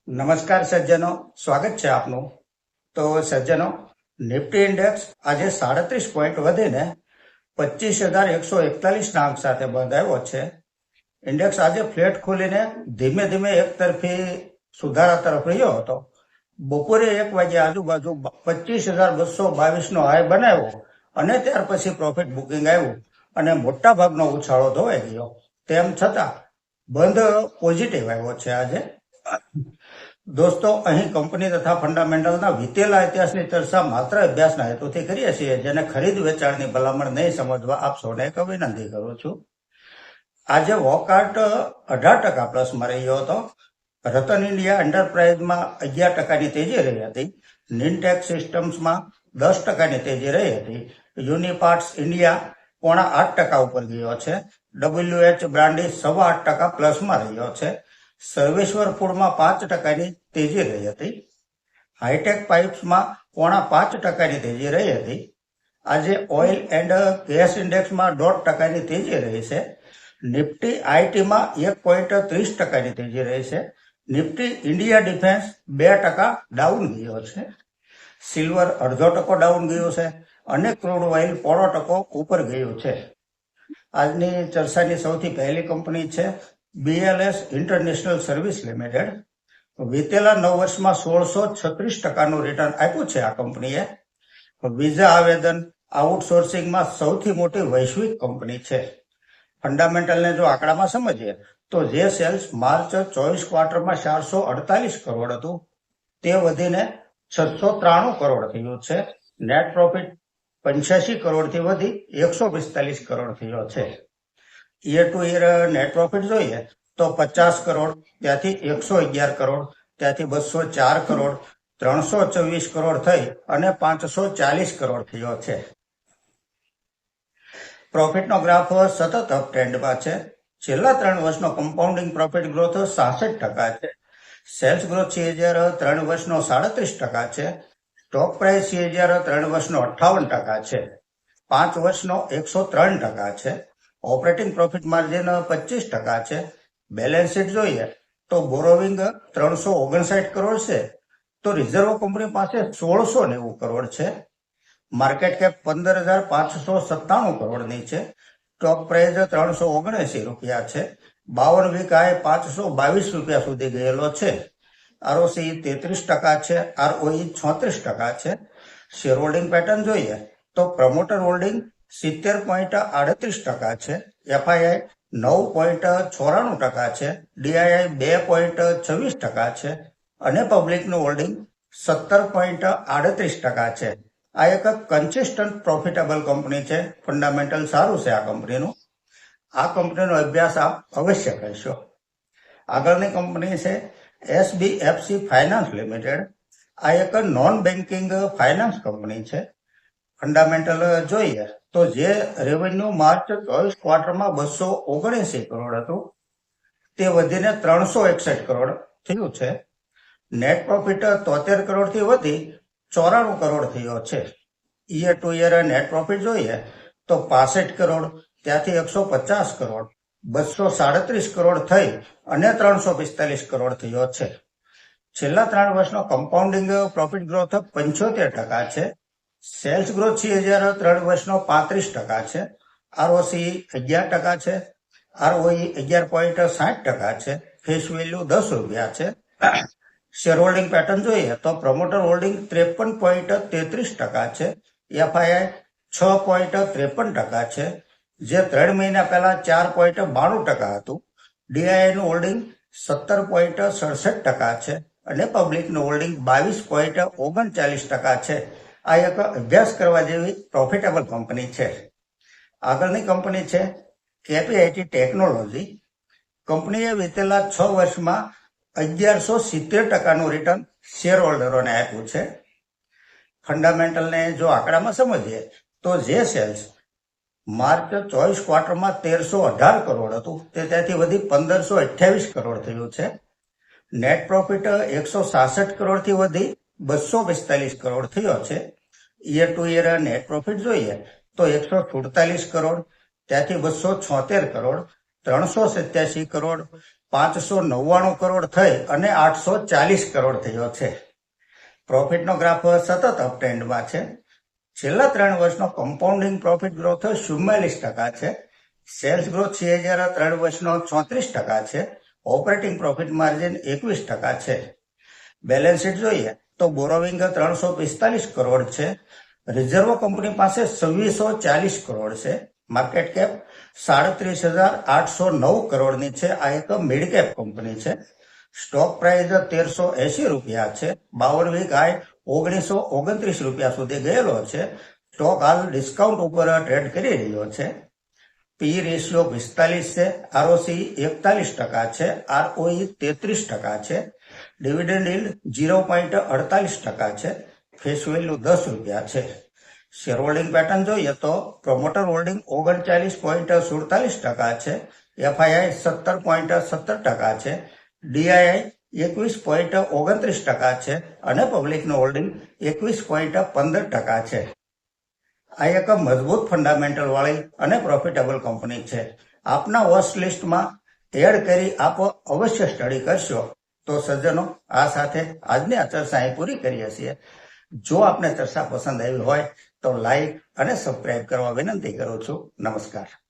નમસ્કાર સજ્જનો, સ્વાગત છે આપનું. તો સજ્જનો, નિફ્ટી ઇન્ડેક્સ આજે 37 પોઈન્ટ વધીને 25,141 અંક સાથે બંધ આવ્યો છે. ઇન્ડેક્સ આજે ફ્લેટ ખોલીને ધીમે ધીમે એક તરફી સુધારા તરફ રહ્યો હતો. બપોરે 1 વાગે આજુબાજુ 25,222 નો હાઈ બનાવ્યો અને ત્યાર પછી પ્રોફિટ બુકિંગ આવ્યું અને મોટા ભાગનો ઉછાળો ધોવાઈ ગયો. તેમ છતાં બંધ પોઝિટિવ આવ્યો છે આજે. દોસ્તો, અહીં કંપની તથા ફંડામેન્ટલના વીતેલા ઇતિહાસની ચર્ચા માત્ર અભ્યાસના હેતુથી કરીએ છીએ, જેને ખરીદ વેચાણની ભલામણ નહીં સમજવા આપ સૌને એક વિનંતી કરું છું. આજે વોકઆઉટ 18% પ્લસમાં રહ્યો હતો. રતન ઇન્ડિયા એન્ટરપ્રાઇઝમાં 11%ની તેજી રહી હતી. નિનટેક સિસ્ટમ્સમાં 10%ની તેજી રહી હતી. યુનિપાર્ટ્સ ઇન્ડિયા 7.5% ઉપર ગયો છે. WH બ્રાન્ડી 8.25% પ્લસમાં રહ્યો છે. સર્વેશ્વર ફૂડમાં 5%ની તેજી રહી હતી. હાઈટેક પાઇપ્સમાં 4.5%ની તેજી રહી હતી. આજે ઓઇલ એન્ડ ગેસ ઇન્ડેક્સમાં 1.5%ની તેજી રહી છે. નિફ્ટી આઈટીમાં 1.30%ની તેજી રહી છે. નિફ્ટી ઇન્ડિયા ડિફેન્સ 2% ડાઉન ગયો છે. સિલ્વર 0.5% ડાઉન ગયું છે અને ક્રૂડ ઓઇલ 0.5% ઉપર ગયું છે. આજની ચર્ચાની સૌથી પહેલી કંપની છે BLS ઇન્ટરનેશનલ સર્વિસ લિમિટેડ. વીતેલા 9 વર્ષમાં 1636%નું રિટર્ન આપ્યું છે આ કંપનીએ. વિઝા આવેદન આઉટસોર્સિંગમાં સૌથી મોટી વૈશ્વિક કંપની છે. ફંડામેન્ટલને જો આંકડામાં સમજીએ તો જે સેલ્સ માર્ચ 24 ક્વાર્ટરમાં 448 કરોડ હતું તે વધીને 693 કરોડ થયું છે. નેટ પ્રોફિટ 85 કરોડથી વધી 145 કરોડ થયો છે. Year to year net profit જોઈએ તો 50 કરોડ, ત્યાંથી 111 કરોડ, ત્યાંથી 204 કરોડ, 324 કરોડ થઈ અને 540 કરોડ થયો છે. પ્રોફિટનો ગ્રાફ સતત અપ ટ્રેન્ડમાં છે. છેલ્લા 3 વર્ષનો કમ્પાઉન્ડિંગ પ્રોફિટ ગ્રોથ 66% છે. સેલ્સ ગ્રોથ CAGR 3 વર્ષનો 37% છે. સ્ટોક પ્રાઇસ CAGR 3 વર્ષનો 58% છે. 5 વર્ષનો 103% છે. ઓપરેટિંગ પ્રોફિટ માર્જિન 25% છે. બેલેન્સ શીટ જોઈએ તો બોરોવિંગ 359 કરોડ છે, તો રિઝર્વ કંપની પાસે 1690 કરોડ છે. માર્કેટ કેપ 15,597 કરોડની છે. સ્ટોક પ્રાઇસ 379 રૂપિયા છે. 52 વીક હાઈ 522 રૂપિયા સુધી ગયેલો છે. ROCE 33% છે. ROE 36% છે. શેર હોલ્ડિંગ પેટર્ન જોઈએ તો પ્રમોટર હોલ્ડિંગ 70.38% છે. FII 9.94% છે. DII 2.26% છે અને પબ્લિકનું હોલ્ડિંગ 17.38% છે. આ એક કન્સિસ્ટન્ટ પ્રોફિટેબલ કંપની છે. ફંડામેન્ટલ સારું છે આ કંપનીનું. આ કંપનીનો અભ્યાસ આપ અવશ્ય કરશો. આગળની કંપની છે SBFC ફાઇનાન્સ લિમિટેડ. આ એક નોન બેન્કિંગ ફાઇનાન્સ કંપની છે. ફંડામેન્ટલ જોઈએ તો જે રેવન્યુ માર્ચ 24 ક્વાર્ટરમાં 279 કરોડ હતું તે વધીને 361 કરોડ થયું છે. નેટ પ્રોફિટ 73 કરોડથી વધી 94 કરોડ થયો છે. Year to year net profit જોઈએ તો 65 કરોડ, ત્યાંથી 150 કરોડ, 237 કરોડ થઈ અને 345 કરોડ થયો છે. છેલ્લા 3 વર્ષનો કમ્પાઉન્ડિંગ પ્રોફિટ ગ્રોથ 75% છે. સેલ્સ ગ્રોથ CAGR 3 વર્ષનો 35% છે. ROCE 11% છે. ROE 11.60% છે. ફેસ વેલ્યુ 10 રૂપિયા છે. શેર હોલ્ડિંગ પેટર્ન જોઈએ તો પ્રમોટર હોલ્ડિંગ 53.33% છે. FII 6.53% છે, જે 3 મહિના પહેલા 4.92% હતું. DII નું હોલ્ડિંગ 17.67% છે અને પબ્લિકનું હોલ્ડિંગ 22.39% છે. આ એક અભ્યાસ કરવા જેવી પ્રોફિટેબલ કંપની છે. આગળની કંપની છે KPIT ટેકનોલોજી. કંપનીએ વીતેલા 6 વર્ષમાં 1170%નું રિટર્ન શેર હોલ્ડરોને આપ્યું છે. ફંડામેન્ટલને જો આંકડામાં સમજીએ તો જે સેલ્સ માર્ચ 24 ક્વાર્ટરમાં 1318 કરોડ હતું તે ત્યાંથી વધી 1528 કરોડ થયું છે. નેટ પ્રોફિટ 166 કરોડથી વધી 245 કરોડ થયો છે. Year to year net profit જોઈએ તો 147 કરોડ, ત્યાંથી 276 કરોડ, 387 કરોડ, 599 કરોડ થઈ અને 840 કરોડ થયો છે. પ્રોફિટનો ગ્રાફ સતત અપટ્રેન્ડમાં છે. છેલ્લા 3 વર્ષનો કમ્પાઉન્ડિંગ પ્રોફિટ ગ્રોથ 44% છે. સેલ્સ ગ્રોથ CAGR 3 વર્ષનો 34% છે. ઓપરેટિંગ પ્રોફિટ માર્જિન 21% છે. બેલેન્સ શીટ જોઈએ તો બોરોવિંગ 345 કરોડ છે. રિઝર્વ કંપની પાસે 2640 કરોડ છે. માર્કેટ કેપ 37,809 કરોડની છે. આ એક મિડ કેપ કંપની છે. સ્ટોક પ્રાઇસ 1380 રૂપિયા છે. 52 વીક હાઈ 1929 રૂપિયા સુધી ગયેલો છે. સ્ટોક હાલ ડિસ્કાઉન્ટ ઉપર ટ્રેડ કરી રહ્યો છે. પી રેશિયો 45 છે. ROC 41% છે. ROE 33% છે. ડિવિડન્ડ yield 0.48% છે. ફેસ વેલ્યુ 10 રૂપિયા છે. શેર હોલ્ડિંગ પેટર્ન જોઈએ તો પ્રોમોટર હોલ્ડિંગ 39.47% છે. FII 17.17% છે. DII 21.29% છે અને પબ્લિકનું હોલ્ડિંગ 21.15% છે. આ એક મજબૂત ફંડામેન્ટલ વાળી અને પ્રોફિટેબલ કંપની છે. આપના વોચ લિસ્ટમાં એડ કરી આપ અવશ્ય સ્ટડી કરશો. તો સજ્જનો, આ સાથે આજની આ ચર્ચા અહીં પૂરી કરીએ છીએ. જો આપને ચર્ચા પસંદ આવી હોય તો લાઈક અને સબસ્ક્રાઇબ કરવા વિનંતી કરું છું. નમસ્કાર.